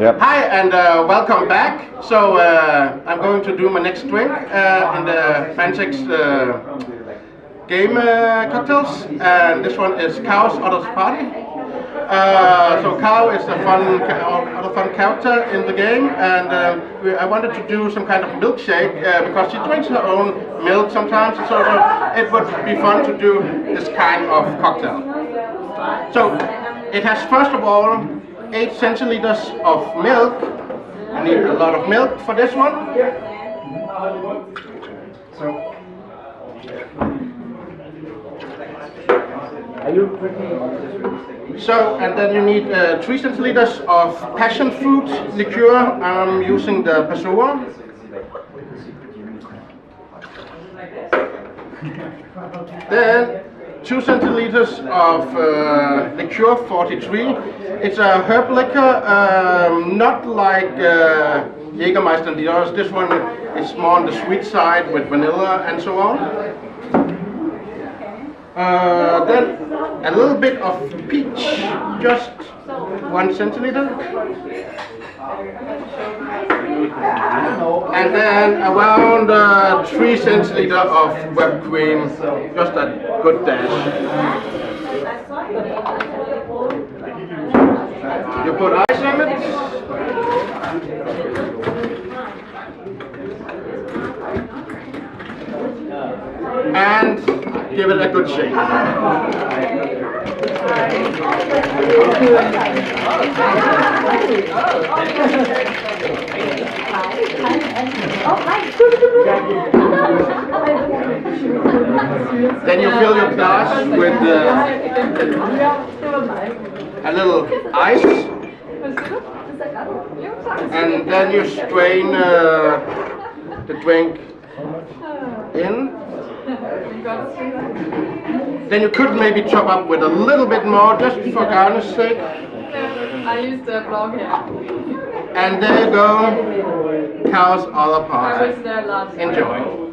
Yep. Hi and welcome back. So I'm going to do my next drink in the Frantics game cocktails, and this one is Cow's Udder's Party. So Cow is a other fun character in the game, and I wanted to do some kind of milkshake because she drinks her own milk sometimes, so it would be fun to do this kind of cocktail. So it has first of all 8 centiliters of milk. I need a lot of milk for this one. So, and then you need 3 centiliters of passion fruit liqueur. I'm using the Passoa. Then 2 centiliters of liqueur 43. It's a herb liquor, not like Jägermeister and the others. This one is more on the sweet side with vanilla and so on. Then a little bit of peach, just 1 centiliter. And then around 3 centiliter of whipped cream, just a good dash. You put ice on it. And give it a good shake. Then you fill your glass with a little ice, and then you strain the drink in. Then you could maybe chop up with a little bit more, just for garnish sake. I used the blog here. And there you go, Cow's Udder Party. I was there last Enjoy.